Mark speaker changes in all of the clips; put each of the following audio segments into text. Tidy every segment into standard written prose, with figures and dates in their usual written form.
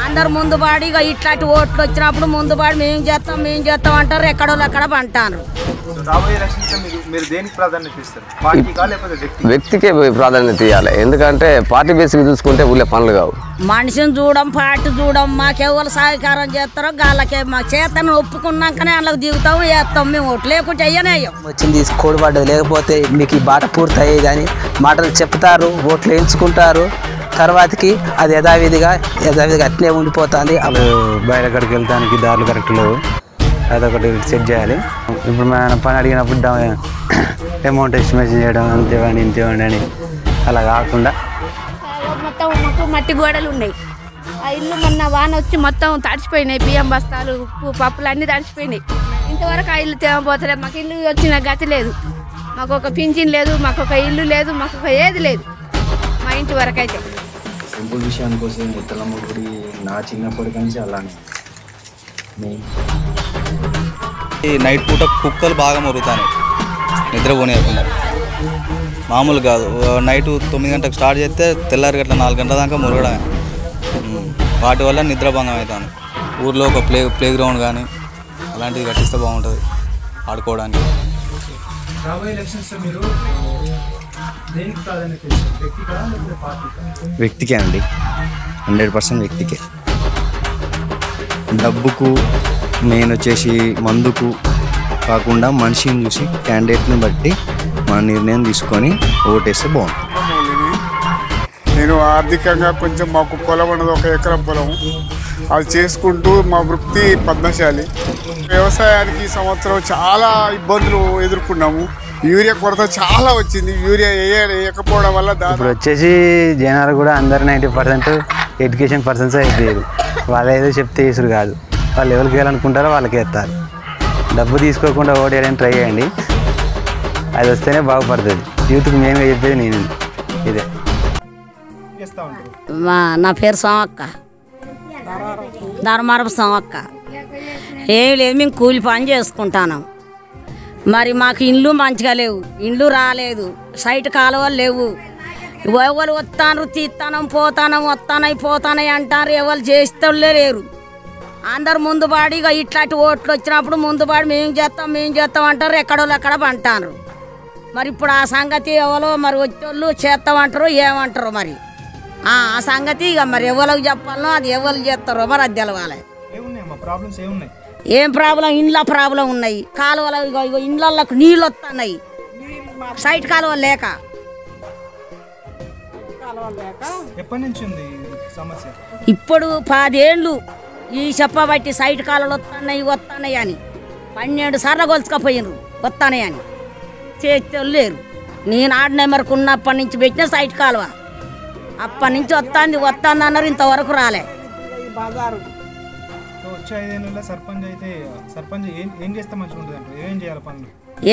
Speaker 1: అందరు ముందు పాడి ఇట్లాంటి ఓట్లు వచ్చినప్పుడు ముందు పాడి మేము చేస్తాం అంటారు. ఎక్కడో అక్కడ అంటారు.
Speaker 2: వ్యక్తికే ప్రాధాన్యత ఇవ్వాలి. ఎందుకంటే పార్టీ బేసిక్ చూసుకుంటే ఊళ్ళో పనులు కావు.
Speaker 1: మనిషిని చూడం, పార్టీ చూడం. మాకెవరు సహకారం చేస్తారో వాళ్ళకే మా చేతను ఒప్పుకున్నాకనే వాళ్ళకి దిగుతాం, వేస్తాం. మేము ఓట్లు లేకుంటే అయ్యనేయ్యం.
Speaker 3: వచ్చింది కోడి పడ్డది, లేకపోతే మీకు ఈ బాట పూర్తి అయ్యేది అని మాటలు చెప్తారు, ఓట్లు వేయించుకుంటారు. తర్వాతకి అది యథావిధిగా అట్నే ఉండిపోతుంది.
Speaker 4: బయట అక్కడికి వెళ్తానికి దారులు కరెక్ట్ లేవు, అదొకటి సెట్ చేయాలి. ఇప్పుడు మన పని అడిగినప్పుడు అమౌంట్ ఎస్టిమేషన్ చేయడం అంతేవాడి ఇంతేవాడి అని అలా కాకుండా
Speaker 5: మొత్తం మాకు మట్టి గోడలు ఉన్నాయి. ఆ ఇల్లు మొన్న వాన వచ్చి మొత్తం తడిచిపోయినాయి. బియ్యం బస్తాలు, ఉప్పు, పప్పులు అన్నీ తడిచిపోయినాయి. ఇంతవరకు ఆ ఇల్లు తేమపోతలేదు. మాకు ఇల్లు వచ్చిన గతి లేదు, మాకు ఒక పింఛన్ లేదు, మాకు ఒక ఇల్లు లేదు, మాకు ఒక ఏది లేదు మా ఇంటి వరకు అయితే.
Speaker 6: టెంపుల్ విషయానికి వస్తే ముత్తలమ్మ గుడి నా చిన్నప్పటి నుంచి అలానే.
Speaker 7: నైట్ పూట కుక్కలు బాగా మొరుగుతాయి, నిద్రపోనియకుండా. మామూలు కాదు, నైట్ 9 గంటలకు స్టార్ట్ చేస్తే తెల్లారి గట్ల 4 గంటల దాకా మురగడమే. వాటి వల్ల నిద్రభంగం అవుతాను. ఊర్లో ఒక ప్లే గ్రౌండ్ కానీ అలాంటివి కట్టిస్తే బాగుంటుంది ఆడుకోవడానికి.
Speaker 6: వ్యక్తికే అండి, 100% వ్యక్తికే. డబ్బుకు నేను వచ్చేసి మందుకు కాకుండా మనిషిని చూసి క్యాండిడేట్ని బట్టి మన నిర్ణయం తీసుకొని ఓటేస్తే బాగుంటుంది.
Speaker 8: నేను ఆర్థికంగా కొంచెం మాకు పొలం ఉన్నది, 1 ఎకరం పొలం. అది చేసుకుంటూ మా వృత్తి పద్మశాలి. వ్యవసాయానికి ఈ సంవత్సరం చాలా ఇబ్బందులు ఎదుర్కొన్నాము. యూరియా కొరత చాలా వచ్చింది. యూరియా వేయకపోవడం వల్ల
Speaker 4: ఇప్పుడు వచ్చేసి జనాలు కూడా అందరు 90% ఎడ్యుకేషన్ పర్సన్స్ అయిపోయారు. వాళ్ళు ఏదో చెప్తే ఇసురు కాదు, వాళ్ళు ఎవరికి వేయాలనుకుంటారో వాళ్ళకి వేస్తారు. డబ్బు తీసుకోకుండా ఓడేయడానికి ట్రై చేయండి, అది వస్తేనే బాగుపడుతుంది. యూత్కి మేమే చెప్పేది నేను ఇదే.
Speaker 1: నా పేరు సోమక్క, ధర్మారపు సోమక్క. ఏం లేదు, మేము కూలి పని చేసుకుంటాను. మరి మాకు ఇండ్లు మంచిగా లేవు, ఇండ్లు రాలేదు, సైట్ కాలువలు లేవు. ఎవరు వస్తాను తీస్తానం పోతానై అంటారు. ఎవరు చేస్తోళ్ళే లేరు. అందరు ముందు పాడి ఇట్లాంటి ఓట్లు వచ్చినప్పుడు ముందు పాడి మేము చేస్తాం అంటారు. ఎక్కడో అక్కడ అంటారు. మరి ఇప్పుడు ఆ సంగతి ఎవరో మరి వచ్చేళ్ళు చేస్తామంటారు, ఏమంటారు మరి ఆ సంగతి. మరి ఎవరికి చెప్పాలనో అది ఎవరు చేస్తారో మరి అది తెలవాలి. ఏం ప్రాబ్లం? ఇండ్ల ప్రాబ్లం ఉన్నాయి, కాలువలు ఇండ్లకు నీళ్ళు వస్తున్నాయి, సైట్ కాలువలు లేక. ఇప్పుడు 10 ఏళ్ళు ఈ చెప్పబట్టి సైట్ కాలువలు వస్తున్నాయి అని 12 సార్లు కొలుచుకపోయినరు వస్తానని. చేస్తే లేరు. నేను ఆడ నెంబర్కు ఉన్నప్పటి నుంచి పెట్టిన సైట్ కాలువ అప్పటి నుంచి వస్తుంది అన్నారు, ఇంతవరకు రాలే.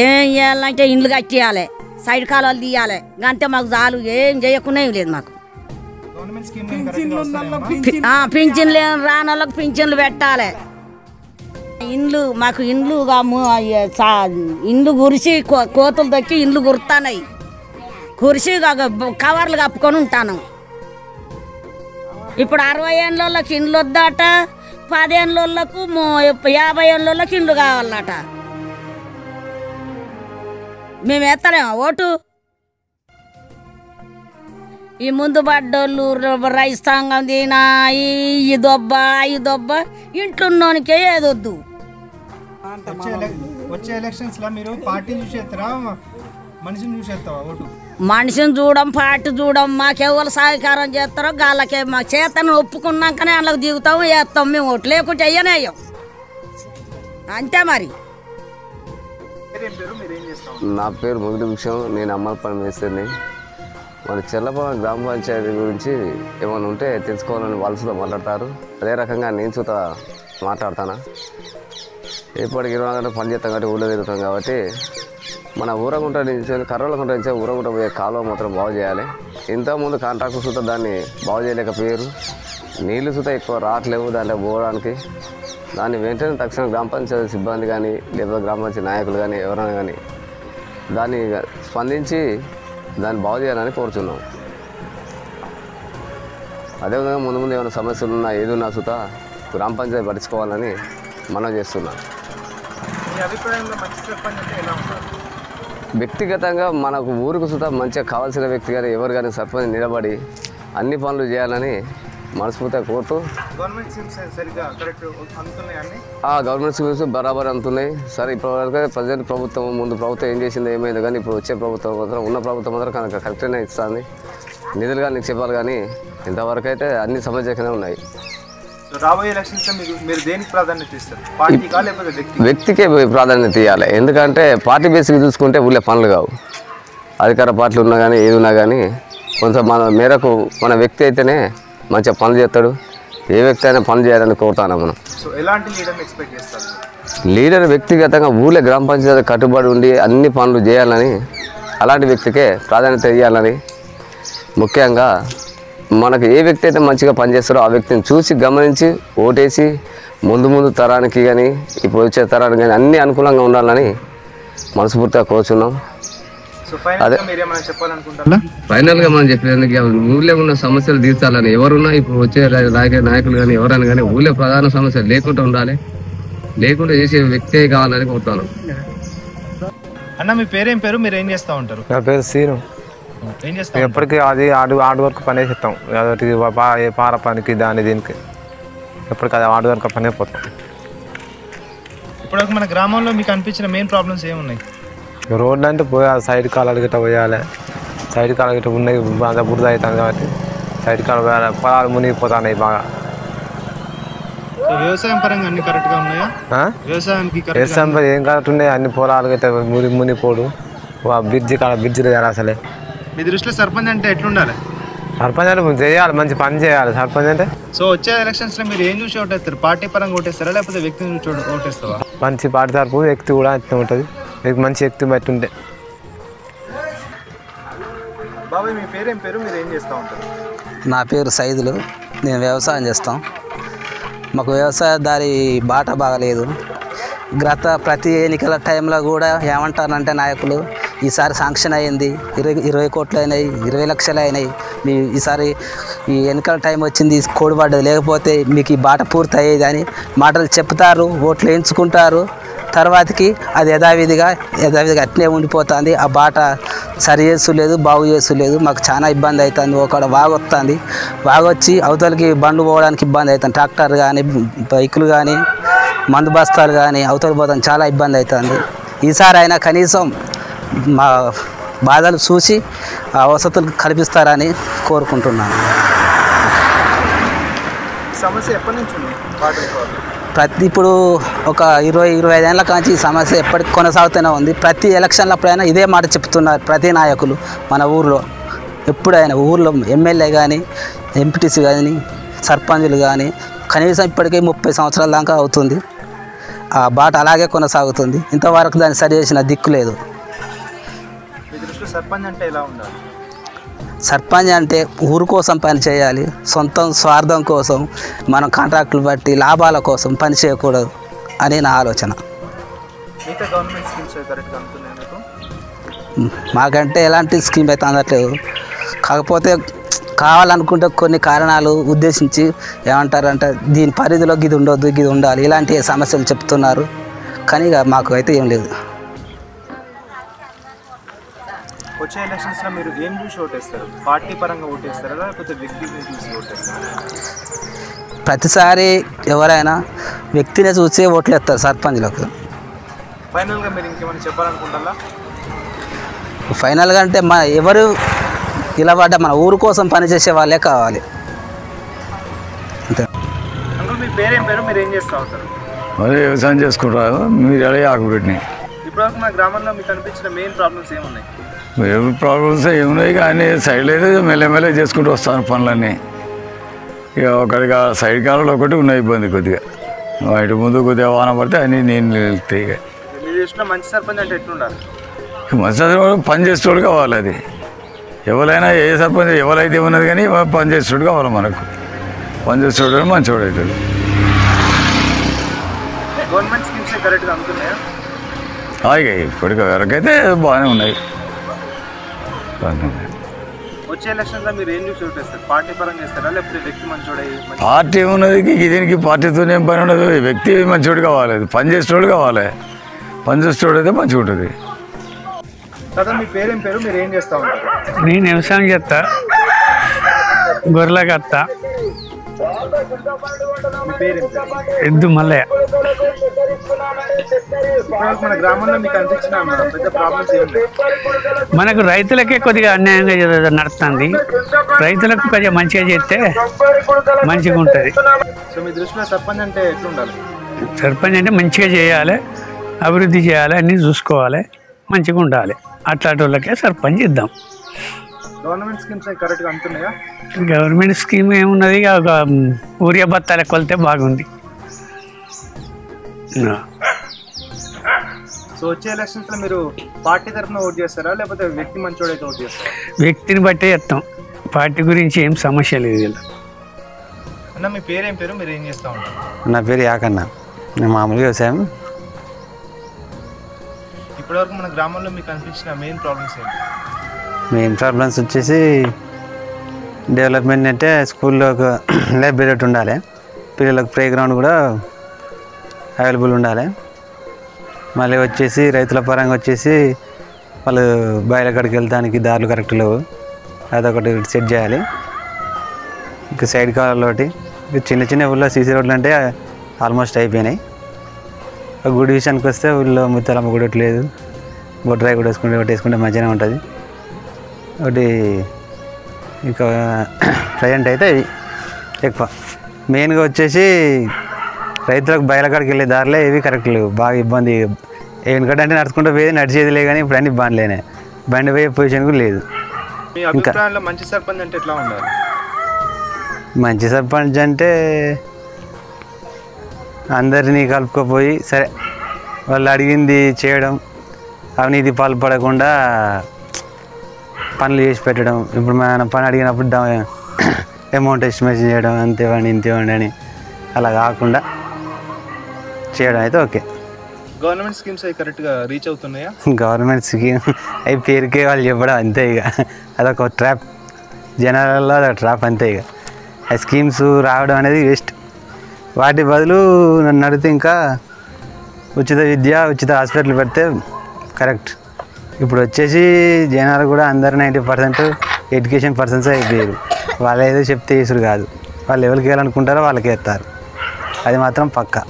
Speaker 1: ఏం చేయాలంటే ఇండ్లు కట్టేయాలి, సైడ్ కాలువలు తీయాలి, అంతే. మాకు చాలు, ఏం చేయకుండా ఏం లేదు మాకు. పింఛన్లు రాని వాళ్ళకి పింఛన్లు పెట్టాలి. మాకు ఇండ్లు గురిసి కోతులు దొక్కి ఇండ్లు గుర్తున్నాయి. కురిసి కవర్లు కప్పుకొని ఉంటాను. ఇప్పుడు 60 ఏళ్ళకి ఇండ్లు వద్దట, 10 ఏళ్ళకు 50 ఏళ్ళకి ఇండ్లు కావాలట. మేము ఎత్తలేమా ఓటు? ఈ ముందు పడ్డోళ్ళు రైతాంగం తినా ఈ దొబ్బ ఇంట్లో ఉన్నోనికే ఏదొద్దు. మనిషిని చూడం, పార్టీ చూడం. మాకెవరు సహకారం చేస్తారో వాళ్ళకే మా చేతను ఒప్పుకున్నాకనే వాళ్ళకి దిగుతాం, వేస్తాం. మేము ఓట్లు లేకుంటే అయ్యనేయ్యం, అంతే. మరి
Speaker 2: నా పేరు ముగిడి విషయం, నేను అమ్మలపల్లి మేస్త్రిని. మన చెల్లపాలెం గ్రామ పంచాయతీ గురించి ఏమైనా ఉంటే తెలుసుకోవాలని వాళ్ళతో మాట్లాడతారు. అదే రకంగా నేను చూత మాట్లాడతాను. ఎప్పటికి 24 గంటలు పని చేస్తాం కాబట్టి ఊళ్ళో తిరుగుతాం కాబట్టి మన ఊరగుంట నుంచి కర్రోళ్ళగుంట నుంచి ఊరగుంట పోయే కాలువ మాత్రం బాగు చేయాలి. ఇంతకుముందు కాంట్రాక్టర్ సుత దాన్ని బాగు చేయలేకపోయారు. నీళ్లు సుత ఎక్కువ రావట్లేవు దాంట్లో పోవడానికి. దాన్ని వెంటనే తక్షణం గ్రామ పంచాయతీ సిబ్బంది కానీ లేదా గ్రామ పంచాయతీ నాయకులు కానీ ఎవరైనా కానీ దాన్ని స్పందించి దాన్ని బాగు చేయాలని కోరుతున్నాం. అదేవిధంగా ముందు ముందు ఏమైనా సమస్యలు ఉన్నా ఏదున్నా సుత గ్రామ పంచాయతీ పట్టించుకోవాలని మనం చేస్తున్నాం. వ్యక్తిగతంగా మనకు ఊరికి సుత మంచిగా కావాల్సిన వ్యక్తి కానీ ఎవరు కానీ సర్పంచ్ నిలబడి అన్ని పనులు చేయాలని మనస్ఫూర్తిగా కోరుతూ గవర్నమెంట్ స్కీమ్స్ బరాబర్ అందుతున్నాయి. సరే ఇప్పటివరకు ప్రజెంట్ ప్రభుత్వం ముందు ప్రభుత్వం ఏం చేసింది ఏమైంది కానీ ఇప్పుడు వచ్చే ప్రభుత్వం మాత్రం ఉన్న ప్రభుత్వం మాత్రం కరెక్ట్గానే ఇస్తుంది. నిధులు కానీ చెప్పాలి కానీ ఇంతవరకు అయితే అన్ని సమస్యగానే ఉన్నాయి.
Speaker 9: రాబోయే ఎలక్షన్స్ మీరు దేనికి ప్రాధాన్యత ఇస్తారు? పార్టీకా లేకపోతే
Speaker 2: వ్యక్తికే ప్రాధాన్యత ఇవ్వాలి. ఎందుకంటే పార్టీ బేస్కి చూసుకుంటే ఊళ్ళో పనులు కావు. అధికార పార్టీలు ఉన్నా కానీ ఏది ఉన్నా కానీ కొంచెం మన మేరకు మన వ్యక్తి అయితేనే మంచిగా పనులు చేస్తాడు. ఏ వ్యక్తి అయినా పనులు చేయాలని కోరుతాను మనం.
Speaker 9: సో ఎలాంటి లీడర్ని ఎక్స్పెక్ట్ చేస్తారు?
Speaker 2: లీడర్ వ్యక్తిగతంగా ఊళ్ళో గ్రామ పంచాయతీ కట్టుబడి ఉండి అన్ని పనులు చేయాలని అలాంటి వ్యక్తికే ప్రాధాన్యత ఇవ్వాలని, ముఖ్యంగా మనకు ఏ వ్యక్తి అయితే మంచిగా పనిచేస్తారో ఆ వ్యక్తిని చూసి గమనించి ఓటేసి ముందు తరానికి కానీ ఇప్పుడు వచ్చే తరానికి కానీ అన్నీ అనుకూలంగా ఉండాలని మనస్ఫూర్తిగా కోరుచున్నాం. అదే ఫైనల్గా మనం చెప్పేదానికి ఊళ్ళో ఉన్న సమస్యలు తీర్చాలని ఎవరున్నా ఇప్పుడు వచ్చే నాయకులు కానీ ఎవరైనా కానీ ఊళ్ళో ప్రధాన సమస్య లేకుండా ఉండాలి, లేకుండా చేసే వ్యక్తే కావాలని కోరుతాను.
Speaker 9: అన్న మీ పేరేం పేరు, మీరు ఏం చేస్తూ ఉంటారు?
Speaker 10: నా పేరు సీను.
Speaker 9: ఏం చేస్తాం?
Speaker 10: ఎప్పటికీ అది ఆడు వరకు పని చేస్తాం. అదొకటి పార పనికి దాని దీనికి ఎప్పటికీ అది ఆడు వరకు పని అయిపోతాం.
Speaker 9: ఇప్పుడు మన గ్రామంలో మీకు అనిపించిన మెయిన్ ప్రాబ్లమ్స్ ఏమున్నాయి?
Speaker 10: రోడ్లు అంటే పోయాలి, సైడ్ కాలాలు గిట్ట పోయాలి. సైడ్ కాలాలు గిట్ట ఉన్నాయి, అంత బురద అవుతుంది కాబట్టి సైడ్ కాలు పోయాలి. పొలాలు మునిగిపోతున్నాయి బాగా.
Speaker 9: వ్యవసాయం పరంగా అన్ని కరెక్ట్గా ఉన్నాయా? వ్యవసాయం
Speaker 10: ఏం కరెక్ట్ ఉన్నాయి, అన్ని పొలాలు గిట్ట మునిగిపోడు. బ్రిడ్జిలు చేయాలి. అసలే
Speaker 9: మీ దృష్టిలో సర్పంచ్ అంటే ఎట్లుండాలి?
Speaker 10: సర్పంచ్ అంటే చేయాలి, మంచి పని చేయాలి సర్పంచ్ అంటే.
Speaker 9: సో వచ్చే ఎలక్షన్స్లో మీరు ఏం చూసి ఓటేస్తారు? పార్టీ పరంగా ఓటేస్తారా లేకపోతే వ్యక్తిని చూసి ఓటేస్తావా?
Speaker 10: మంచి పార్టీ తరపు వ్యక్తి కూడా అట్లా ఉంటుంది. మంచి వ్యక్తి బట్టి ఉంటే.
Speaker 9: బాబాయ్ మీ పేరేం పేరు, మీరు ఏం చేస్తూ ఉంటారు?
Speaker 3: నా పేరు సైదులు. నేను వ్యవసాయం చేస్తాం. మాకు వ్యవసాయదారి బాట బాగలేదు. ప్రతి ఎన్నికల టైంలో కూడా ఏమంటారంటే నాయకులు ఈసారి శాంక్షన్ అయ్యింది, 20 కోట్లు అయినాయి, 20 లక్షలు అయినాయి, మీ ఈసారి ఈ ఎన్నికల టైం వచ్చింది కోడి పడ్డది, లేకపోతే మీకు ఈ బాట పూర్తి అయ్యేది అని మాటలు చెప్తారు, ఓట్లు వేయించుకుంటారు. తర్వాతకి అది యథావిధిగా అట్నే ఉండిపోతుంది. ఆ బాట సరి చేసులేదు, బాగు చేసులేదు. మాకు చాలా ఇబ్బంది అవుతుంది. ఒకడ వాగొస్తుంది, వాగొచ్చి అవతలకి బండ్లు పోవడానికి ఇబ్బంది అవుతుంది. ట్రాక్టర్ కానీ బైకులు కానీ మందు బస్తాలు కానీ అవతల పోతాం, చాలా ఇబ్బంది అవుతుంది. ఈసారి అయినా కనీసం మా బాధలు చూసి ఆ వసతులు కల్పిస్తారని కోరుకుంటున్నాను.
Speaker 9: సమస్య ఎప్పటి నుంచి ఉంది?
Speaker 3: ఇప్పుడు ఒక 20-25 ఏళ్ళ కాంచి ఈ సమస్య ఎప్పటికి కొనసాగుతూనే ఉంది. ప్రతి ఎలక్షన్లప్పుడైనా ఇదే మాట చెప్తున్నారు ప్రతి నాయకులు. మన ఊర్లో ఎప్పుడైనా ఊర్లో ఎమ్మెల్యే కానీ ఎంపీటీసీ కానీ సర్పంచులు కానీ కనీసం ఇప్పటికే 30 సంవత్సరాల దాకా అవుతుంది. ఆ బాట అలాగే కొనసాగుతుంది. ఇంతవరకు దాన్ని సరి చేసిన దిక్కు లేదు.
Speaker 9: సర్పంచ్ అంటే ఎలా ఉండాలి?
Speaker 3: సర్పంచ్ అంటే ఊరు కోసం పని చేయాలి. సొంతం స్వార్థం కోసం మనం కాంట్రాక్టులు బట్టి లాభాల కోసం పని చేయకూడదు అని నా ఆలోచన. మాకంటే ఎలాంటి స్కీమ్ అయితే అందట్లేదు. కాకపోతే కావాలనుకుంటే కొన్ని కారణాలు ఉద్దేశించి ఏమంటారంటే దీని పరిధిలో గిది ఉండొద్దు, గిది ఉండాలి, ఇలాంటి సమస్యలు చెప్తున్నారు. కానీ మాకు అయితే ఏం లేదు.
Speaker 9: వచ్చే ఎలక్షన్స్లో మీరు ఏం చూసి ఓటేస్తారు? పార్టీ పరంగా ఓటేస్తారా లేకపోతే వ్యక్తిని చూసి ఓటేస్తారా?
Speaker 3: ప్రతిసారి ఎవరైనా వ్యక్తినే చూసి ఓట్లు వేస్తారు సర్పంచ్లకు.
Speaker 9: ఫైనల్గా మీరు ఇంకేమైనా చెప్పాలనుకుంటారా?
Speaker 3: ఫైనల్గా అంటే ఎవరు ఇలా పడ్డా మన ఊరు కోసం పనిచేసే వాళ్ళే కావాలి. అంతే.
Speaker 9: అంకుల్ మీ పేరేం పేరు, మీరు ఏం చేస్తూ ఉంటారు?
Speaker 11: అదే వ్యవసాయం చేసుకుంటారు. మీరు ఎలా ఆకుపెట్టినాయి?
Speaker 9: ఇప్పటివరకు మన గ్రామంలో మీకు అనిపించిన మెయిన్ ప్రాబ్లమ్స్ ఏమున్నాయి?
Speaker 11: ప్రాబ్లమ్స్ ఏమున్నాయి కానీ సైడ్ అయితే మెల్లమెల్ల చేసుకుంటూ వస్తాను పనులన్నీ. ఇక ఒకటిగా సైడ్ కాలంలో ఒకటి ఉన్నాయి ఇబ్బంది కొద్దిగా. ఇటు ముందు కొద్దిగా వాన పడితే అన్నీ నేను వెళ్తాయి. ఇక
Speaker 9: మీ దృష్టిలో మంచి సర్పంచ్ అంటే ఎట్లుండాలి?
Speaker 11: మంచి సర్పంచ్ పని చేసేవాడు కావాలి. అది ఎవరైనా ఏ సర్పంచ్ ఎవరైతే ఉన్నది కానీ పని చేసేవాడు కావాలి. మనకు పని చేసేవాడు మంచివాడు అవుతాడు.
Speaker 9: గవర్నమెంట్ స్కీమ్స్ కరెక్ట్గా అందుతున్నాయా?
Speaker 11: ఇక ఇప్పటికి వరకైతే బాగానే ఉన్నాయి.
Speaker 9: వచ్చే వచ్చే ఎలక్షన్లో మీరు ఏం చూసి ఓటేస్తారు? పార్టీ పరంగా చేస్తారా లేకపోతే వ్యక్తి మంచోడే?
Speaker 11: పార్టీ ఉన్నది దీనికి పార్టీతో ఏం పని ఉండదు. వ్యక్తి మంచివాడు కావాలి, పని చేసేవాడు కావాలి. పని చేసేవాడు అయితే మంచిగా ఉంటుంది.
Speaker 9: కదా మీ పేరేం పేరు, మీరు ఏం చేస్తూ ఉంటారు?
Speaker 12: నేను వ్యవసాయం చేస్తా, గొర్రెలకు వస్తా.
Speaker 9: మీ పేరేం పేరు?
Speaker 12: ఎద్దు మల్లయ్య.
Speaker 9: మన గ్రామంలో మీకు అనిపించిన పెద్ద ప్రాబ్లమ్స్ ఏమి?
Speaker 12: మనకు రైతులకే కొద్దిగా అన్యాయంగా నడుస్తుంది. రైతులకు కొద్దిగా మంచిగా చేస్తే మంచిగా ఉంటుంది.
Speaker 9: సో మీ దృష్టిలో సర్పంచ్ అంటే ఎట్లుండాలి?
Speaker 12: సర్పంచ్ అంటే మంచిగా చేయాలి, అభివృద్ధి చేయాలి, అన్నీ చూసుకోవాలి, మంచిగా ఉండాలి. అట్లాంటి వాళ్ళకే సర్పంచ్ ఇద్దాం.
Speaker 9: గవర్నమెంట్ స్కీమ్స్ కరెక్ట్గా అందుతున్నాయా?
Speaker 12: గవర్నమెంట్ స్కీమ్ ఏమున్నది, ఊరియా బత్తాల కొలితే బాగుంది.
Speaker 9: సో వచ్చే ఎలక్షన్స్లో మీరు పార్టీ తరఫున ఓట్ చేస్తారా లేకపోతే వ్యక్తి మంచోడైతే ఓట్ చేస్తారా?
Speaker 12: వ్యక్తిని బట్టే చెప్తాం, పార్టీ గురించి ఏం సమస్య లేదు.
Speaker 9: అన్న మీ పేరేం పేరు, మీరు ఏం చేస్తూ ఉంటారు?
Speaker 4: నా పేరు యాకన్న, నేను మామూలుగా వ్యవసాయం.
Speaker 9: ఇప్పటివరకు మన గ్రామంలో మీకు అనిపించిన మెయిన్ ప్రాబ్లమ్స్ ఏంటి?
Speaker 4: మెయిన్ ప్రాబ్లమ్స్ వచ్చేసి డెవలప్మెంట్ అంటే స్కూల్లో ఒక లైబ్రరీ ఉండాలి, పిల్లలకు ప్లే గ్రౌండ్ కూడా అవైలబుల్ ఉండాలి. మళ్ళీ వచ్చేసి రైతుల పరంగా వచ్చేసి వాళ్ళు బయల కాడికి వెళ్ళడానికి దారులు కరెక్ట్ లేవు, అదొకటి సెట్ చేయాలి. ఇంకా సైడ్ కాలంలో ఒకటి చిన్న చిన్న ఊళ్ళో సీసీ రోడ్లు అంటే ఆల్మోస్ట్ అయిపోయినాయి. గుడి విషయానికి వస్తే ఊళ్ళో ముత్తాలమ్మ గుడి ఒకటి లేదు, బొడ్రాయి కూడా వేసుకుంటే మంచిగానే ఉంటుంది. ఒకటి ఇంకా ప్రజెంట్ అయితే ఎక్కువ మెయిన్గా వచ్చేసి రైతులకు బయలకాడికి వెళ్ళే దారిలో ఏవి కరెక్ట్ లేవు, బాగా ఇబ్బంది. ఎందుకంటే అంటే నడుచుకుంటూ పోయేది నడిచేదిలే, కానీ ఇప్పుడు అన్ని బండ్లేనే, బండి పోయే పొజిషన్ కూడా లేదు.
Speaker 9: ఇంకా మంచి సర్పంచ్ అంటే ఎట్లా ఉండాలి?
Speaker 4: మంచి సర్పంచ్ అంటే అందరినీ కలుపుకోపోయి సరే వాళ్ళు అడిగింది చేయడం, అవినీతి పాల్పడకుండా పనులు చేసి పెట్టడం. ఇప్పుడు మన పని అడిగినప్పుడు అమౌంట్ ఎస్టిమేషన్ చేయడం, అంతేవ్వండి ఇంతేవ్వండి అని అలా కాకుండా చేయడం అయితే ఓకే.
Speaker 9: గవర్నమెంట్ స్కీమ్స్ అవి కరెక్ట్గా రీచ్ అవుతున్నాయా?
Speaker 4: గవర్నమెంట్ స్కీమ్ అవి పేరుకే వాళ్ళు చెప్పడం అంతే, ఇక అదొక ట్రాప్, జనాలలో అదొక ట్రాప్ అంతే. ఇక ఆ స్కీమ్స్ రావడం అనేది వేస్ట్. వాటి బదులు నన్ను అడిగితే ఇంకా ఉచిత విద్య, ఉచిత హాస్పిటల్ పెడితే కరెక్ట్. ఇప్పుడు వచ్చేసి జనాలు కూడా అందరు 90% ఎడ్యుకేషన్ పర్సన్స్ అయిపోయారు. వాళ్ళు ఏదో చెప్తే చేసుడు కాదు, వాళ్ళు ఎవరికి వేయాలనుకుంటారో వాళ్ళకే ఎత్తారు, అది మాత్రం పక్కా.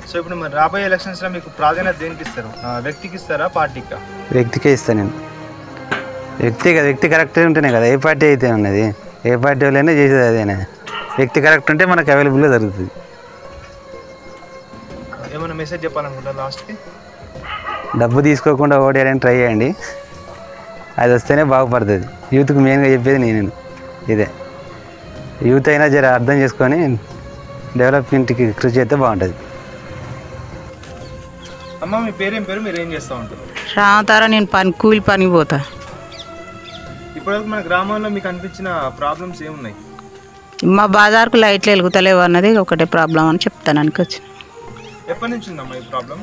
Speaker 9: సో ఇప్పుడు మరి రాబోయే ఎలక్షన్స్లో మీకు ప్రాధాన్యత దేనికి ఇస్తారు? వ్యక్తికి ఇస్తారా పార్టీకా?
Speaker 4: వ్యక్తికే ఇస్తాను నేను. వ్యక్తి కరెక్ట్ ఉంటేనే కదా ఏ పార్టీ అయితే ఉన్నది, ఏ పార్టీ వాళ్ళైనా చేసేది అదేనా. వ్యక్తి కరెక్ట్ ఉంటే మనకు అవైలబుల్గా జరుగుతుంది.
Speaker 9: ఏమైనా మెసేజ్ చెప్పాలనుకుంటారు లాస్ట్కి?
Speaker 4: డబ్బు తీసుకోకుండా ఓడేయడానికి ట్రై చేయండి, అది వస్తేనే బాగుపడుతుంది. యూత్కి మెయిన్గా చెప్పేది నేను ఇదే. యూత్ అయినా జర అర్థం చేసుకొని డెవలప్మెంట్కి కృషి చేస్తే బాగుంటుంది.
Speaker 9: అమ్మ మీ పేరేం పేరు, మీరు ఏం చేస్తూ ఉంటారు?
Speaker 13: రామతారా, నేను కూలి పనికి పోతా.
Speaker 9: ఇప్పటివరకు మన గ్రామంలో మీకు అనిపించిన ప్రాబ్లమ్స్ ఏమున్నాయి?
Speaker 13: మా బజార్కు లైట్లు వెలుగుతలేవు అన్నది ఒకటే ప్రాబ్లం అని చెప్తాను అనుకొచ్చిన.
Speaker 9: ఎప్పటి నుంచి ఉందమ్మా ఈ ప్రాబ్లం?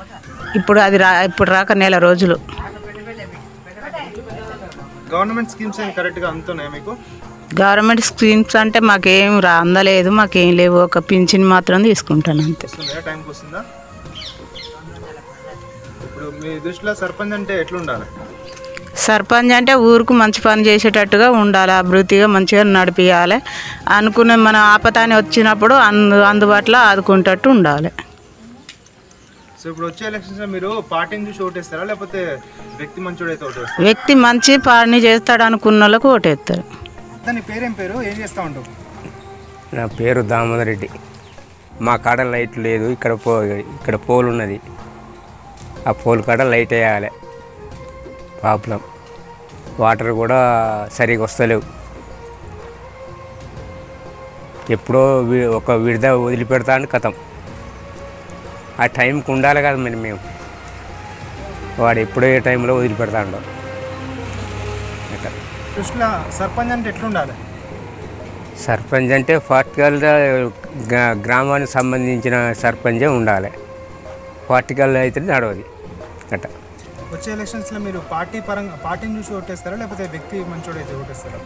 Speaker 13: ఇప్పుడు అది ఇప్పుడు రాక నెల రోజులు.
Speaker 9: గవర్నమెంట్ స్కీమ్స్ ఏమి కరెక్ట్గా అందుతున్నాయా మీకు?
Speaker 13: గవర్నమెంట్ స్కీమ్స్ అంటే మాకేం అందలేదు, మాకేం లేవు. ఒక పింఛన్ మాత్రం తీసుకుంటాను అంతే.
Speaker 9: టైంకి వస్తుందా? ఇప్పుడు మీ దృష్టిలో సర్పంచ్ అంటే ఎట్లుండాలి?
Speaker 13: సర్పంచ్ అంటే ఊరుకు మంచి పని చేసేటట్టుగా ఉండాలి, అభివృద్ధిగా మంచిగా నడిపించాలి. అనుకున్న మన ఆపతాన్ని వచ్చినప్పుడు అందుబాటులో ఆదుకుంటట్టు ఉండాలి.
Speaker 9: సో ఇప్పుడు వచ్చే ఎలక్షన్స్లో మీరు పార్టీని చూసి ఓటేస్తారా లేకపోతే వ్యక్తి మంచోడైతే ఓటేస్తారా?
Speaker 13: వ్యక్తి మంచి పని చేస్తాడు అనుకున్న వాళ్ళకు ఓటేస్తారు.
Speaker 9: దాని పేరేం పేరు, ఏం చేస్తూ ఉంటావు?
Speaker 14: నా పేరు దామోదర్ రెడ్డి. మా కాడ లైట్ లేదు, ఇక్కడ పోల్ ఉన్నది, ఆ పోల్ కాడ లైట్ వేయాలి. ప్రాబ్లం వాటర్ కూడా సరిగా వస్తలేవు. ఎప్పుడో ఒక విడద వదిలిపెడతా అని కథం. ఆ టైంకి ఉండాలి కదా మరి, మేము వాడు ఎప్పుడో ఏ టైంలో వదిలిపెడతా ఉండవు.
Speaker 9: దృష్టిలో సర్పంచ్ అంటే ఎట్లుండాలి?
Speaker 14: సర్పంచ్ అంటే పార్టికల్గా గ్రామానికి సంబంధించిన సర్పంచే ఉండాలి, పార్టికల్ అయితే నడవది అట్ట.
Speaker 9: వచ్చే ఎలక్షన్స్లో మీరు పార్టీని చూసి ఓటేస్తారా లేకపోతే వ్యక్తి మంచోడైతే ఓటేస్తారా?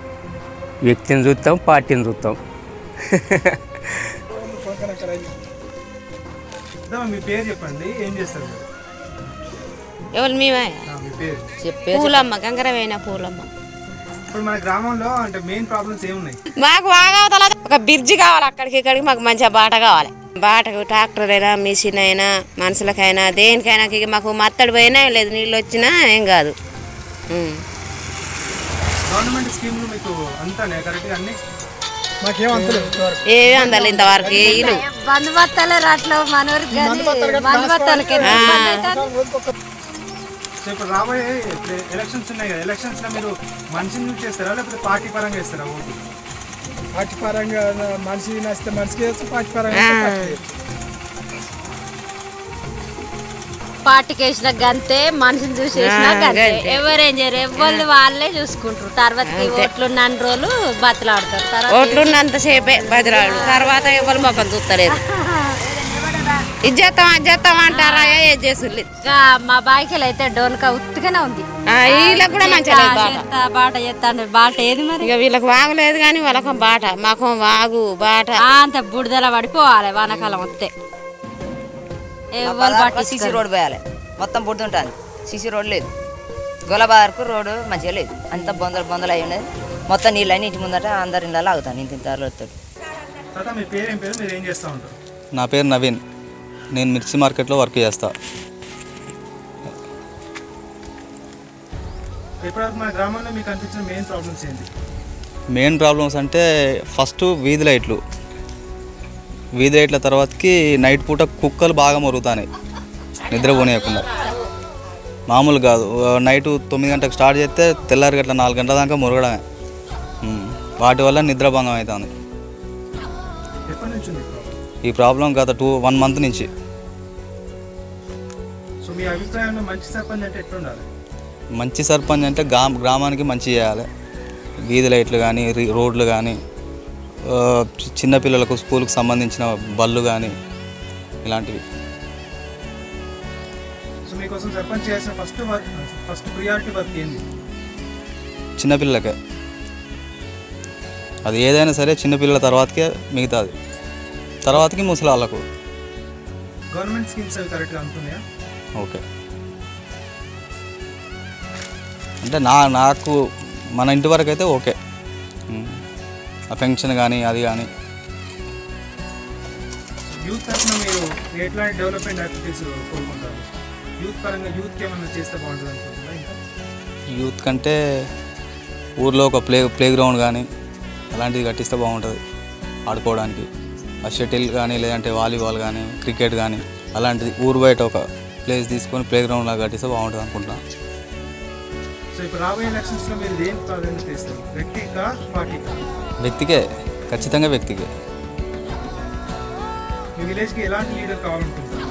Speaker 14: వ్యక్తిని చూస్తాం, పార్టీని చూస్తాం.
Speaker 9: మీ పేరు చెప్పండి, ఏం చేస్తారు మీరు?
Speaker 15: ఎవరు మేమే?
Speaker 9: మీ పేరు?
Speaker 15: పూలమ్మ, గంగరమైన పూలమ్మ.
Speaker 9: ఇప్పుడు మన గ్రామంలో అంటే మెయిన్ ప్రాబ్లమ్స్ ఏమున్నాయి?
Speaker 15: మాకు వాగవతల ఒక బ్రిడ్జి కావాలి, అక్కడికి ఇక్కడికి మాకు మంచిగా బాట కావాలి. బాటకు ట్రాక్టర్ అయినా, మిషన్ అయినా, మనుషులకైనా, దేనికైనా మాకు మత్తడి పోయినా లేదు, నీళ్ళు వచ్చినా ఏం కాదు.
Speaker 9: గవర్నమెంట్ స్కీమ్లు మీకు అంతానే కరెక్ట్గా అన్ని?
Speaker 15: ఏవి అందాలి ఇంతవరకు ఇల్లు
Speaker 1: బంధుబత్తాలే రాట్లో మనూరికి
Speaker 9: సో ఇప్పుడు రాబోయే ఎలక్షన్స్ ఉన్నాయి కదా, ఎలక్షన్స్లో మీరు మనిషిని యూజ్ చేస్తారా లేకపోతే పార్టీ పరంగా వేస్తారా ఓటు?
Speaker 16: పార్టీ పరంగా మనిషి నచ్చితే మనిషికి వేయచ్చు, పార్టీ పరంగా
Speaker 1: పార్టీకి వేసిన గంతే, మనిషిని చూసి వేసిన గంతే. ఎవరేం చేయరు, ఎవరు వాళ్ళే చూసుకుంటారు. తర్వాత ఓట్లున్న రోజులు బతులాడతారు,
Speaker 15: ఓట్లున్నంత సేపే బతిలాడు, తర్వాత ఎవరు మొక్కం చూస్తలేదు. ఇజ్జేస్తాం అంటారా, ఏది చేసి
Speaker 1: మా బాయికలు అయితే డోన్కా ఉత్తిగానే ఉంది.
Speaker 15: వీళ్ళకి కూడా మంచిగా
Speaker 1: బాట చేస్తాను. బాట ఏది మరి?
Speaker 15: ఇక వీళ్ళకి వాగలేదు కానీ వాళ్ళకు బాట, మాకు వాగు బాట
Speaker 1: అంత బుడిదల పడిపోవాలి వానాకాలం వస్తే.
Speaker 17: సిసి రోడ్ పోయాలి, మొత్తం బుడుతుంటాను. సిసి రోడ్ లేదు, గొలబార్కు రోడ్డు మంచిగా లేదు, అంత బొందలు అయి ఉన్నది. మొత్తం నీళ్ళు అన్ని ఇంటి ముందట అందరి ఇళ్ళలో ఆగుతాను, ఇంత వస్తాడు.
Speaker 9: మీ పేరు ఏం పేరు, మీరు ఏం చేస్తూ ఉంటారు?
Speaker 7: నా పేరు నవీన్, నేను మిర్చి మార్కెట్లో వర్క్ చేస్తా.
Speaker 9: ఇప్పటివరకు మన గ్రామంలో మీకు అనిపించిన మెయిన్ ప్రాబ్లమ్స్ ఏంటి?
Speaker 7: మెయిన్ ప్రాబ్లమ్స్ అంటే ఫస్ట్ వీధి లైట్లు తర్వాతకి నైట్ పూట కుక్కలు బాగా మొరుగుతాయి నిద్రపోనీయకుండా. మామూలు కాదు, నైట్ 9 గంటలకు స్టార్ట్ చేస్తే తెల్లారి గట్ల 4 గంటల దాకా మురగడమే. వాటి వల్ల నిద్రభంగం అవుతుంది. ఈ ప్రాబ్లం గత 1 మంత్ నుంచి.
Speaker 9: సో మీ అభిప్రాయంలో మంచి సర్పంచ్ అంటే ఎట్లుండాలి?
Speaker 7: మంచి సర్పంచ్ అంటే గ్రామానికి మంచి చేయాలి. వీధి లైట్లు కానీ, రోడ్లు కానీ, చిన్నపిల్లలకు స్కూల్కి సంబంధించిన బళ్ళు కానీ, ఇలాంటివి.
Speaker 9: సో మీకోసం సర్పంచ్ చేసిన ఫస్ట్ ప్రియారిటీ వర్క్ ఏంది?
Speaker 7: చిన్నపిల్లలకే, అది ఏదైనా సరే చిన్నపిల్లల తర్వాతకే మిగతాది, తర్వాతకి ముసలి వాళ్ళకు.
Speaker 9: గవర్నమెంట్ స్కీమ్స్ అవి కరెక్ట్గా అందుతున్నాయా?
Speaker 7: ఓకే, అంటే నాకు మన ఇంటి వరకు అయితే ఓకే. ఆ పెన్షన్ కానీ అది కానీ.
Speaker 9: యూత్ తరఫున మీరు ఎట్లాంటి డెవలప్మెంట్ యాక్టివిటీస్ కోరుకుంటారు? యూత్ పరంగా యూత్కి ఏమన్నా చేస్తే బాగుంటుంది అనుకుంటున్నారా? ఇంకా
Speaker 7: యూత్ కంటే ఊర్లో ఒక ప్లే గ్రౌండ్ కానీ అలాంటిది కట్టిస్తే బాగుంటుంది ఆడుకోవడానికి. ఆ షటిల్ కానీ, లేదంటే వాలీబాల్ కానీ, క్రికెట్ కానీ అలాంటిది ఊరు బయట ఒక ప్లేస్ తీసుకొని ప్లే గ్రౌండ్ లాగా కట్టిస్తే బాగుంటుంది అనుకుంటున్నాను.
Speaker 9: సో ఇప్పుడు రాబోయే ఎలక్షన్స్లో మీరు ఏం ప్రాధాన్యత ఇస్తారు, వ్యక్తికా పార్టీకా?
Speaker 7: వ్యక్తికే, ఖచ్చితంగా వ్యక్తికే.
Speaker 9: మీ విలేజ్కి ఎలాంటి లీడర్ కావాలనుకుంటున్నారు?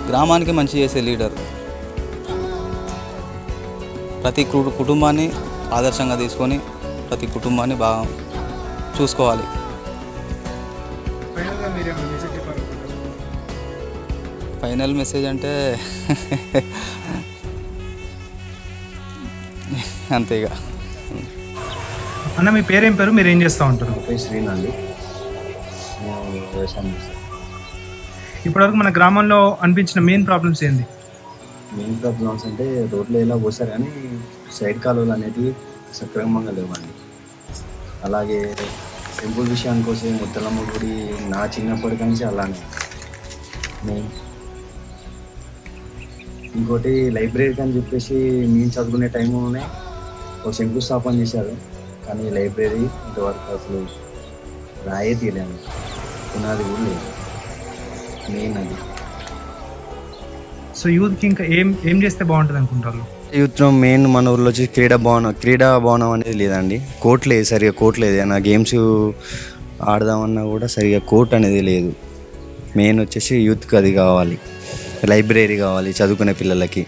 Speaker 7: గ్రామానికి మంచి చేసే లీడర్, ప్రతి కుటుంబాన్ని ఆదర్శంగా తీసుకొని ప్రతి కుటుంబాన్ని బాగా చూసుకోవాలి.
Speaker 9: ఫైనల్గా మీరు ఏమైనా మెసేజ్ చెప్పాలనుకుంటారు?
Speaker 7: ఫైనల్ మెసేజ్ అంటే అంతేగా.
Speaker 9: అన్న మీ పేరేం పేరు, మీరు ఏం చేస్తూ ఉంటారు?
Speaker 6: శ్రీనండి, వ్యవసాయం చేస్తాను.
Speaker 9: ఇప్పటివరకు మన గ్రామంలో అనిపించిన మెయిన్ ప్రాబ్లమ్స్ ఏంది?
Speaker 6: మెయిన్ ప్రాబ్లమ్స్ అంటే రోడ్లు ఎలా పోస్తారు కానీ సైడ్ కాలువలు అనేది సక్రమంగా లేవండి. అలాగే టెంపుల్ విషయానికి వస్తే ముత్తలమ్మ గుడి నా చిన్నప్పటి నుంచి అలానే మెయిన్. ఇంకోటి లైబ్రరీకి అని చెప్పేసి మేము చదువుకునే టైంలోనే ఒక శంకుస్థాపన చేశారు, కానీ లైబ్రరీ ఇంతవరకు అసలు రాయే తీయలేము, పునాది కూడా లేదు. మెయిన్ అది.
Speaker 9: సో యూత్కి ఇంకా ఏం చేస్తే బాగుంటుంది అనుకుంటారు?
Speaker 6: యూత్లో మెయిన్ మన ఊళ్ళో వచ్చి క్రీడా భవనం అనేది లేదండి. కోర్టు లేదు, సరిగా కోర్టు లేదు. ఏదైనా గేమ్స్ ఆడదామన్నా కూడా సరిగా కోర్ట్ అనేది లేదు. మెయిన్ వచ్చేసి యూత్కి అది కావాలి, లైబ్రరీ కావాలి చదువుకునే పిల్లలకి.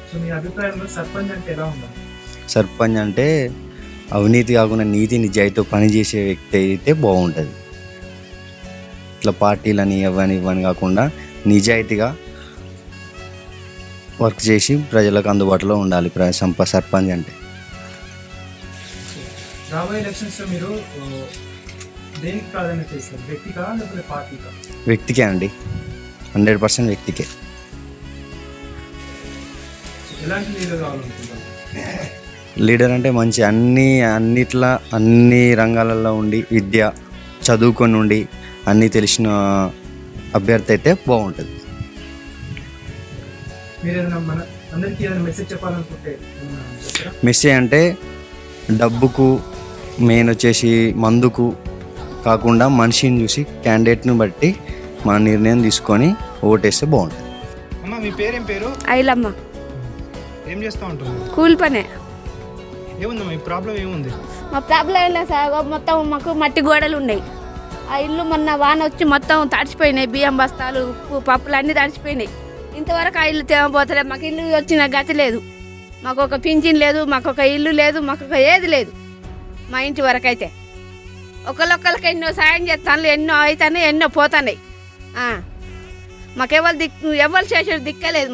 Speaker 9: సో మీ అభిప్రాయంలో సర్పంచ్ అంటే ఎలా ఉండాలి?
Speaker 6: సర్పంచ్ అంటే అవినీతి కాకుండా నీతి నిజాయితీతో పనిచేసే వ్యక్తి అయితే బాగుంటుంది. ఇట్లా పార్టీలని ఇవ్వని కాకుండా నిజాయితీగా వర్క్ చేసి ప్రజలకు అందుబాటులో ఉండాలి సర్పంచ్ అంటే.
Speaker 9: రాబోయే ఎలక్షన్స్లో మీరు దేనికి ప్రాధాన్యత ఇస్తారు, వ్యక్తికా లేకపోతే పార్టీకా?
Speaker 6: వ్యక్తికే అండి, 100% వ్యక్తికే.
Speaker 9: ఎలాంటి లీడర్ కావాలనుకుంటున్నారు?
Speaker 6: లీడర్ అంటే మంచి అన్ని రంగాలలో ఉండి విద్య చదువుకొని ఉండి అన్నీ తెలిసిన అభ్యర్థి అయితే బాగుంటుంది.
Speaker 9: మీరు మన అందరికీ ఏదైనా మెసేజ్ చెప్పాలనుకుంటే
Speaker 6: మెసేజ్ అంటే డబ్బుకు మెయిన్ వచ్చేసి మందుకు కాకుండా మనిషిని చూసి క్యాండిడేట్ని బట్టి మన నిర్ణయం తీసుకొని ఓటేస్తే బాగుంటుంది.
Speaker 9: అమ్మ మీ పేరేం పేరు?
Speaker 5: ఐలమ్మ.
Speaker 9: ఏం చేస్తూ ఉంటారు?
Speaker 5: కూలి పనే.
Speaker 9: ఏముందమ్మా మీ ప్రాబ్లం ఏముంది?
Speaker 5: మా ప్రాబ్లం ఏం లేదు సార్, మొత్తం మాకు మట్టి గోడలు ఉన్నాయి. ఆ ఇల్లు మొన్న వాన వచ్చి మొత్తం తడిచిపోయినాయి, బియ్యం బస్తాలు ఉప్పు పప్పులు అన్నీ తడిచిపోయినాయి. ఇంతవరకు ఆ ఇల్లు తేమపోతలేదు. మాకు ఇల్లు వచ్చిన గతి లేదు, మాకు ఒక పింఛన్ లేదు, మాకు ఒక ఇల్లు లేదు, మాకు ఒక ఏది లేదు. మా ఇంటి వరకు అయితే ఒకళ్ళొక్కరికి ఎన్నో సాయం చేస్తాను, ఎన్నో అవుతాయి, ఎన్నో పోతున్నాయి. మాకెవరు ఎవరు చేసేది దిక్కలేదు.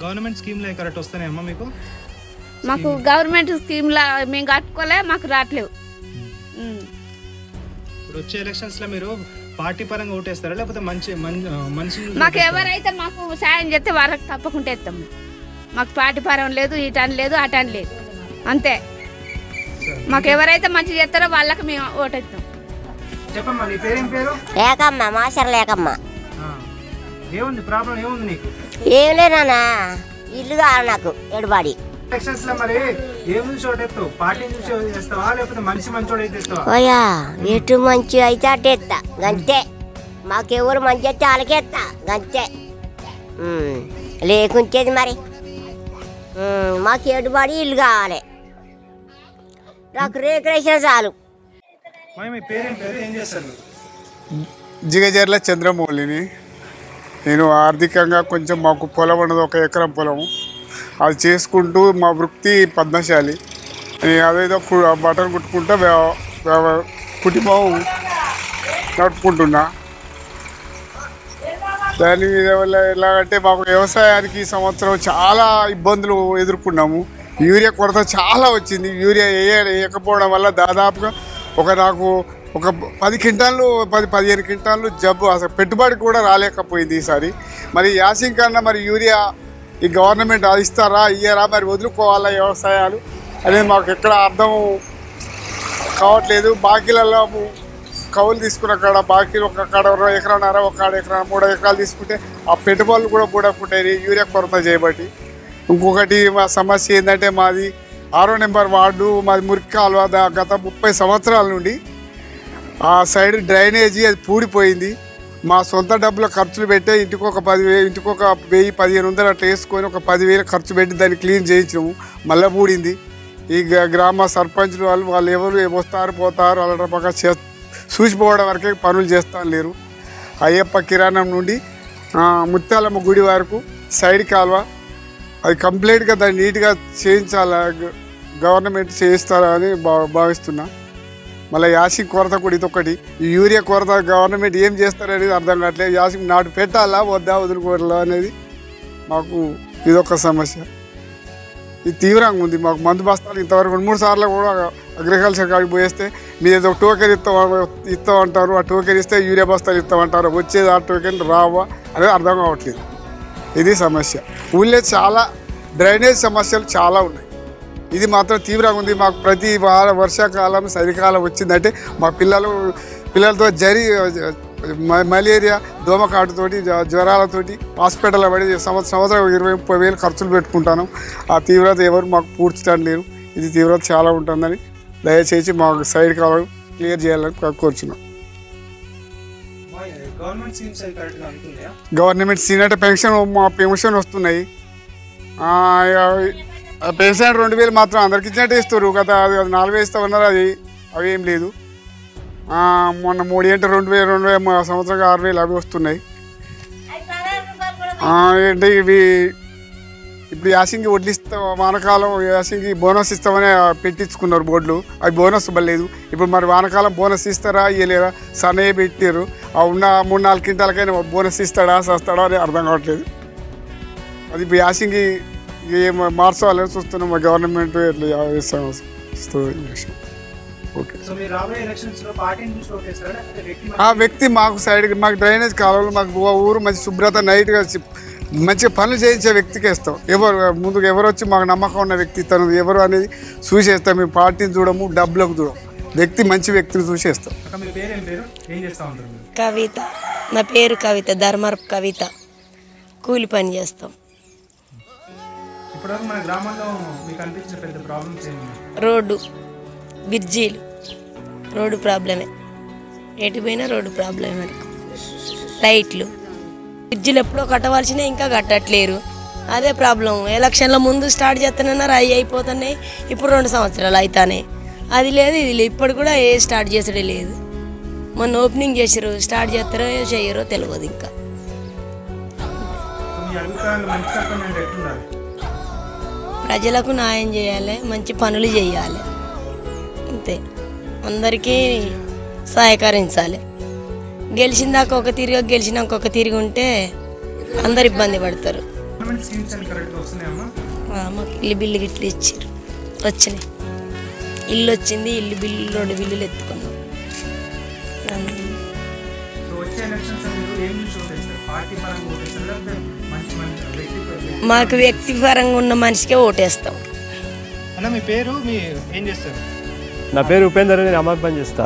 Speaker 9: గవర్నమెంట్ స్కీమ్లో కరెక్ట్ వస్తున్నాయమ్మా మీకు?
Speaker 5: మాకు గవర్నమెంట్ స్కీమ్లా మేము కట్టుకోలే, మాకు రావట్లేవు.
Speaker 9: ఇప్పుడు వచ్చే ఎలక్షన్స్లో మీరు పార్టీ పరంగా ఓటేస్తారా లేకపోతే మంచి
Speaker 5: మాకు ఎవరైతే మాకు సాయం చేస్తే వారికి తప్పకుండా ఇస్తాము. మాకు పార్టీ పరం లేదు, ఇటని లేదు, అటని లేదు, అంతే. మాకు ఎవరైతే మంచి చేస్తారో వాళ్ళకి మేము ఓటేస్తాం.
Speaker 9: చెప్పమ్మా నీ పేరేం పేరు?
Speaker 18: లేకమ్మా, మాస్టర్ లేకమ్మా.
Speaker 9: ఏముంది ప్రాబ్లం, ఏముంది నీకు?
Speaker 18: ఏం లేనా, ఇల్లు కావాలి నాకు ఎడబాడి.
Speaker 9: ఎలక్షన్స్ లో మరి ఏముంది చోటెత్తావు? పార్టీని చూసి చేస్తావా లేకపోతే మంచోడు అయితే ఇస్తావా?
Speaker 18: ఓయా ఎటు మంచి అయితే అటు ఎత్తా గంతే. మాకెవరు మంచి అయితే వాళ్ళకే ఎత్తా గంతే. లేకుంచేది మరి మాకు ఎడబాడి ఇల్లు కావాలి, నాకు రేకులేసిన చాలు.
Speaker 9: మీ పేరేం పేరు, ఏం చేస్తారు?
Speaker 8: జిగజర్ల చంద్రమౌళిని. నేను ఆర్థికంగా కొంచెం మాకు పొలం ఉన్నది, 1 ఎకరం పొలం. అది చేసుకుంటూ మా వృత్తి పద్మశాలి. అదేదో బట్టలు కుట్టుకుంటా కుటుంబం నడుపుకుంటున్నా. దాని మీద వల్ల ఎలాగంటే మాకు వ్యవసాయానికి ఈ సంవత్సరం చాలా ఇబ్బందులు ఎదుర్కొన్నాము. యూరియా కొరత చాలా వచ్చింది. యూరియా వేయకపోవడం వల్ల దాదాపుగా నాకు ఒక 10 క్వింటాళ్ళు 10-15 క్వింటాళ్ళు జబ్బు, అసలు పెట్టుబడి కూడా రాలేకపోయింది ఈసారి. మరి యాసింగ్ కన్నా మరి యూరియా ఈ గవర్నమెంట్ ఇస్తారా ఇయ్యారా, మరి వదులుకోవాలా వ్యవసాయాలు అనేది మాకు ఎక్కడ అర్థం కావట్లేదు. బాకీలలో కౌలు తీసుకున్న కాడ బాకీలు ఒక కాడ 2 ఎకరాన్నర, 1 ఎకరా 3 ఎకరాలు తీసుకుంటే ఆ పెట్టుబడులు కూడా బూడకుంటాయి యూరియా కొరత చేయబట్టి. ఇంకొకటి మా సమస్య ఏంటంటే మాది 6వ నెంబర్ వార్డు, మాది మురికి కాలువ. గత 30 సంవత్సరాల నుండి ఆ సైడ్ డ్రైనేజీ అది పూడిపోయింది. మా సొంత డబ్బుల ఖర్చులు పెట్టే ఇంటికి ఒక 10,000, ఇంటికి ఒక 1000-1500 అట్లా వేసుకొని ఒక 10,000 ఖర్చు పెట్టి దాన్ని క్లీన్ చేయించాము. మళ్ళీ పూడింది. ఈ గ్రామ సర్పంచులు వాళ్ళు ఎవరు వస్తారు పోతారు వాళ్ళ పక్క చూసిపోవడం వరకే పనులు చేస్తాను లేరు. అయ్యప్ప కిరాణం నుండి ముత్యాలమ్మ గుడి వరకు సైడ్ కాలువ అది కంప్లీట్గా దాన్ని నీట్గా చేయించాలా, గవర్నమెంట్ చేయిస్తారా అని భావిస్తున్నా. మళ్ళీ యాసింగ్ కొరత కూడా ఇదొకటి. ఈ యూరియా కొరత గవర్నమెంట్ ఏం చేస్తారనేది అర్థం కావట్లేదు. యాసింగ్ నాటు పెట్టాలా వద్దా వదులుకోవాలా అనేది మాకు ఇదొక సమస్య. ఇది తీవ్రంగా ఉంది. మాకు మందు బస్తాలు ఇంతవరకు 2-3 సార్లు కూడా అగ్రికల్చర్ కాడికి పోయేస్తే మీరు ఏదో టోకెన్ ఇస్తామంటారు, ఆ టోకెన్ ఇస్తే యూరియా బస్తాలు ఇస్తామంటారు, వచ్చేది ఆ టోకెన్ రావా అనేది అర్థం కావట్లేదు. ఇది సమస్య. ఊళ్ళో చాలా డ్రైనేజ్ సమస్యలు చాలా ఉన్నాయి. ఇది మాత్రం తీవ్రంగా ఉంది. మాకు ప్రతి వర్షాకాలం చలికాలం వచ్చిందంటే మా పిల్లలతో మలేరియా దోమకాటుతోటి జ్వరాలతోటి హాస్పిటల్లో పడి సంవత్సరం 20-30 వేలు ఖర్చులు పెట్టుకుంటాను. ఆ తీవ్రత ఎవరు మాకు పూడ్చడం లేరు. ఇది తీవ్రత చాలా ఉంటుందని దయచేసి మాకు సైడ్ కాలం క్లియర్ చేయాలని కోరుచున్నాం. గవర్నమెంట్ స్కీమ్ అంటే పెన్షన్ వస్తున్నాయి. పెన్షన్ 2,000 మాత్రం అందరికి ఇచ్చినట్టే ఇస్తారు కదా. అది 4,000 ఇస్తామన్నారు, అవి ఏం లేదు. మొన్న 3 ఏంటి 2,000 సంవత్సరంగా 6,000 అవి వస్తున్నాయి. అంటే ఇవి ఇప్పుడు యాసింగి వడ్లు వానకాలం యాసంగి బోనస్ ఇస్తామని పెట్టించుకున్నారు బోర్డులు, అవి బోనస్ ఇవ్వలేదు. ఇప్పుడు మరి వానకాలం బోనస్ ఇస్తారా ఇవ్వలేరా? సనే పెట్టారు. ఆ ఉన్న 3-4 క్వింటాలకైనా బోనస్ ఇస్తాడా సస్తాడా అని అర్థం కావట్లేదు. అది ఇప్పుడు యాసంగి ఏం మార్చాలని చూస్తున్నాం. మా గవర్నమెంట్ ఎట్లా ఇస్తుంది. ఓకే, ఆ వ్యక్తి మాకు సైడ్ మాకు డ్రైనేజ్ కాలువలు మాకు ఊరు మంచి శుభ్రత నైట్గా మంచిగా పనులు చేయించే వ్యక్తికి ఇస్తాం. ముందుకు ఎవరు వచ్చి మాకు నమ్మకం ఉన్న వ్యక్తి తను ఎవరు అనేది చూసేస్తాం. మేము పార్టీని చూడము, డబ్బులకు చూడము. వ్యక్తి మంచి వ్యక్తిని చూసేస్తాం.
Speaker 19: కవిత, నా పేరు కవిత, ధర్మరపు కవిత. కూలి పని చేస్తాం. రోడ్డు, బ్రిడ్జీలు, రోడ్డు ప్రాబ్లమే. ఎటు పోయినా రోడ్డు ప్రాబ్లమే. మనకు లైట్లు, బ్రిడ్జిలు ఎప్పుడో కట్టవలసిన ఇంకా కట్టట్లేరు. అదే ప్రాబ్లం. ఎలక్షన్ల ముందు స్టార్ట్ చేస్తానన్నారు, అవి అయిపోతున్నాయి. ఇప్పుడు 2 సంవత్సరాలు అవుతానే, అది లేదు ఇది లేదు. ఇప్పుడు కూడా ఏ స్టార్ట్ చేసడే లేదు. మొన్న ఓపెనింగ్ చేసారు, స్టార్ట్ చేస్తారో చేయరో తెలియదు. ఇంకా ప్రజలకు న్యాయం చేయాలి, మంచి పనులు చేయాలి, అంతే. అందరికీ సహకరించాలి. గెలిచిందాక ఒక తిరిగి, గెలిచినాక ఒక తిరిగి ఉంటే అందరు ఇబ్బంది పడతారు. మాకు ఇల్లు బిల్లు గిట్లు ఇచ్చారు, వచ్చినాయి. ఇల్లు వచ్చింది, ఇల్లు బిల్లు 2 బిల్లులు ఎత్తుకున్నాం. మాకు వ్యక్తిపరంగా ఉన్న మనిషికే ఓటేస్తాం.
Speaker 9: అన్న మీ పేరు, మీ ఏం చేస్తారు?
Speaker 20: నా పేరు ఉపేందర్, నేను అమ్మాయి పని చేస్తా.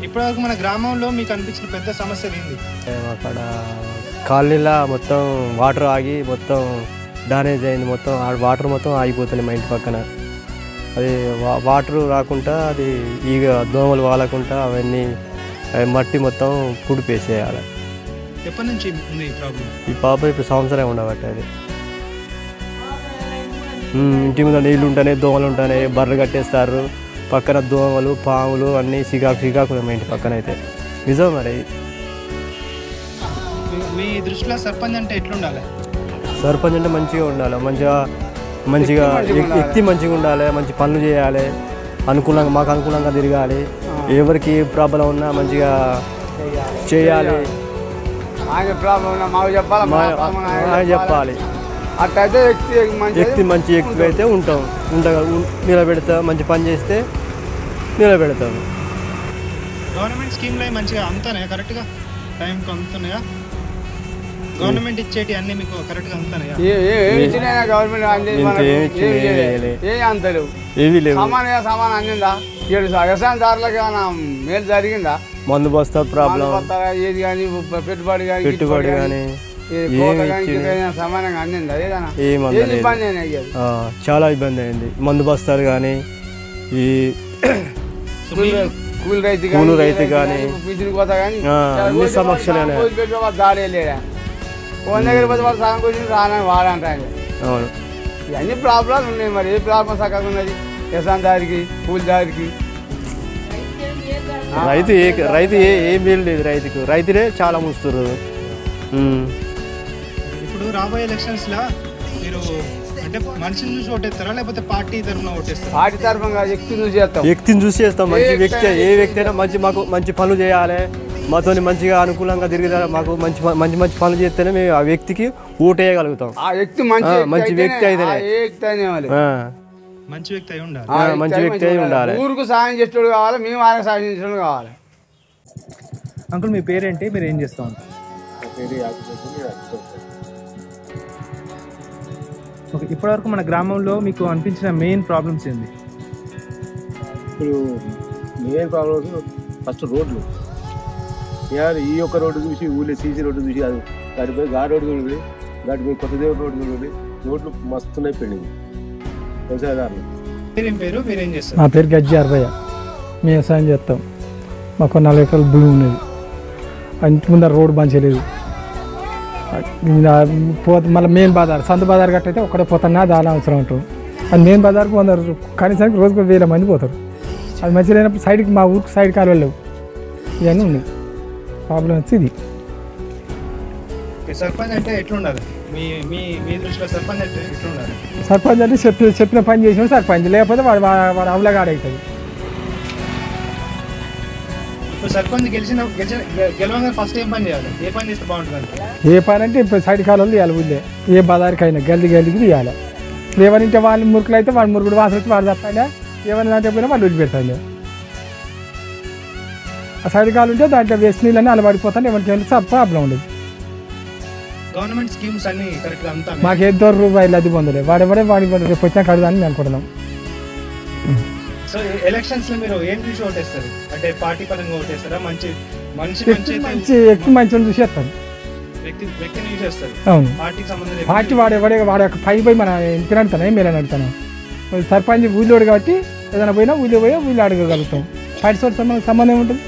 Speaker 9: ఇప్పటివరకు మన గ్రామంలో మీకు అనిపించిన పెద్ద సమస్యలు ఏంటి?
Speaker 20: అక్కడ కాలనీలో మొత్తం వాటర్ ఆగి మొత్తం డ్యామేజ్ అయింది. మొత్తం వాటర్ మొత్తం ఆగిపోతుంది మా ఇంటి పక్కన. అది వాటర్ రాకుండా, అది ఈగ దోమలు వాలకుండా అవన్నీ మట్టి మొత్తం పుడిపేసేయాలి.
Speaker 9: ఎప్పటి నుంచి ఉంది ఈ ప్రాబ్లం?
Speaker 20: ఈ పాప ఇప్పుడు సంవత్సరం ఉండబట్టి అది ఇంటి ముందు నీళ్ళు ఉంటేనే దోమలు ఉంటేనే బర్రెలు కట్టేస్తారు. పక్కన దోమలు, పాములు అన్నీ సిగాకు మా ఇంటి పక్కన అయితే. నిజం మరి.
Speaker 9: మీ దృష్టిలో సర్పంచ్ అంటే ఎట్లుండాలి?
Speaker 20: సర్పంచ్ అంటే మంచిగా ఉండాలి, మంచిగా వ్యక్తి మంచిగా ఉండాలి, మంచి పనులు చేయాలి, మాకు అనుకూలంగా తిరగాలి. ఎవరికి ఏ ప్రాబ్లం ఉన్నా మంచిగా చేయాలి, చెప్పాలి.
Speaker 21: అట్లయితే
Speaker 20: వ్యక్తి మంచి వ్యక్తి అయితే నిలబెడతా. మంచి పని చేస్తే నిలబెడతాము.
Speaker 9: గవర్నమెంట్ స్కీమ్లు మంచిగా అందుతున్నాయా? కరెక్ట్గా టైంకి అందుతున్నాయా? గవర్నమెంట్ ఇచ్చేటి అన్ని మీకు కరెక్ట్గా అందుతున్నాయా?
Speaker 20: ఏవి లేవు.
Speaker 21: సమానం అందిందా? వ్యవసాయదారులకు ఏమైనా మేలు జరిగిందా?
Speaker 20: మందు బస్తా ప్రాబ్లం,
Speaker 21: ఏది కానీ పెట్టుబడి కానీ సమానంగా అందిందా?
Speaker 20: చాలా ఇబ్బంది అయింది. మందు బస్తాలు కానీ, ఈ
Speaker 21: కూలి రైతు కానీ,
Speaker 20: అన్ని సమస్యలు
Speaker 21: దాడే లేడా? ఫోన్ దగ్గర పోతే వాళ్ళు సగం కూర్చొని రానని వాడంటాను.
Speaker 20: అవును,
Speaker 21: ఇవన్నీ ప్రాబ్లాలు ఉన్నాయి. మరి ఏ ప్రాబ్లం చక్కగా ఉన్నది? వ్యవసాయదారికి, కూలిదారికి.
Speaker 20: రైతు ఏం మేలు లేదు రైతుకు. రైతులే చాలా ముస్తున్నారు.
Speaker 9: ఇప్పుడు రాబోయే ఎలక్షన్స్ లా మీరు అంటే మనిషిని చూసి ఓటేస్తారా లేకపోతే పార్టీ తరఫున ఓటేస్తారా?
Speaker 21: పార్టీ తరఫున
Speaker 20: వ్యక్తిని చూసి చేస్తాం. మంచి వ్యక్తి, ఏ వ్యక్తి అయినా మాకు మంచి పనులు చేయాలి, మాతో మంచిగా అనుకూలంగా తిరిగితే మాకు మంచి పనులు చేస్తేనే మేము ఆ వ్యక్తికి ఓటేయగలుగుతాం. మంచి వ్యక్తి అయితేనే.
Speaker 9: మంచి వ్యక్తి అయి ఉండాలి.
Speaker 20: మంచి వ్యక్తి అయి ఉండాలి.
Speaker 21: ఊరుకు సాయం చేసేవాడు కావాలి, మేము ఆయనకు సాయం చేసేవాడు కావాలి.
Speaker 9: అంకుల్ మీ పేరేంటి, మీరు ఏం చేస్తూ ఉంటారు? ఓకే, ఇప్పటివరకు మన గ్రామంలో మీకు అనిపించిన మెయిన్ ప్రాబ్లమ్స్ ఏంది?
Speaker 22: ఇప్పుడు మెయిన్ ప్రాబ్లమ్స్ ఫస్ట్ రోడ్లు. ఈ ఒక్క రోడ్డు చూసి ఊళ్ళో సీసీ రోడ్డు చూసి అది గడిపోయి రోడ్డు చూడండి, గడిపోయి కొత్తదేవి రోడ్డు చూడండి. రోడ్లు మస్తున్నాయి పెండింగ్. వ్యవసాయదారులు.
Speaker 9: పేరు, మీరేం చేస్తారు?
Speaker 23: నా పేరు గజ్జి అరవయ్య. మేము వ్యవసాయం చేస్తాం. మాకు 4 ఎకరాల భూమి ఉన్నది. ఇంటి ముందర రోడ్డు మంచిలేదు. మళ్ళీ మెయిన్ బజార్, సంత బజార్ గట్టయితే ఒక్కడే పోతున్నా చాలా అవసరం ఉంటుంది. అది మెయిన్ బజార్కు 100 కనీసానికి రోజుకు 1000 మంది పోతారు. అది మంచిగా లేనప్పుడు సైడ్కి మా ఊరికి సైడ్ కాలువలు లేవు. ఇవన్నీ ఉన్నాయి. ప్రాబ్లం వచ్చి ఇది
Speaker 9: ఓకే, సర్పంచ్ అంటే ఎట్లుండాలి మీ మీ మీ దృష్టిలో సర్పంచ్ అంటే ఎట్లుండాలి?
Speaker 23: సర్పంచ్ అంటే చెప్పిన పని చేసిన సర్పంచ్, లేకపోతే వాడు అవలగాడవుతుంది.
Speaker 9: ఇప్పుడు సర్పంచ్ గెలవగా ఫస్ట్ ఏం పని చేయాలి? ఏ పని చేస్తే బాగుంటుంది?
Speaker 23: ఏ పని అంటే ఇప్పుడు సైడ్ కాలంలో తీయాలి ఊళ్ళే, ఏ బజార్కైనా గల్లికి తీయాలి. ఇప్పుడు ఎవరింటే వాళ్ళు మురుకులు అయితే వాడు మురుగుడు వాసన వచ్చి వాడు తప్పైనా, ఎవరైనా అంటే పోయినా వాళ్ళు వదిలిపెడతాడు. ఆ సైడ్ కాలు ఉంటే దాంట్లో వేస్ట్ నీళ్ళని అలవాడిపోతాను, ఎవరికైనా ప్రాబ్లం ఉండదు.
Speaker 9: గవర్నమెంట్ స్కీమ్స్ అన్ని కరెక్ట్గా అంతా
Speaker 23: మాకేం రూపాయలు అది పొందలే, వాడెవడే వాడి రేపు వచ్చాక అడుగుదాన్ని మేము అనుకుంటున్నాం.
Speaker 9: సో ఎలక్షన్స్ లో మీరు ఏం చూసి ఓటేస్తారు? అంటే పార్టీ పరంగా ఓటేస్తారా?
Speaker 23: మంచి చూసేస్తాం,
Speaker 9: వ్యక్తిని చూసేస్తారు.
Speaker 23: అవును,
Speaker 9: పార్టీకి సంబంధించి
Speaker 23: పార్టీ వాడి యొక్క పై పోయి మన ఇంటికి అడుగుతాను, ఏం మేలని అడుగుతాను. సర్పంచ్ ఊళ్ళోడు కాబట్టి ఏదైనా పోయినా ఊళ్ళో పోయి ఊళ్ళో అడగగలుగుతాం. పార్టీ మనకు సంబంధం ఉంటుంది.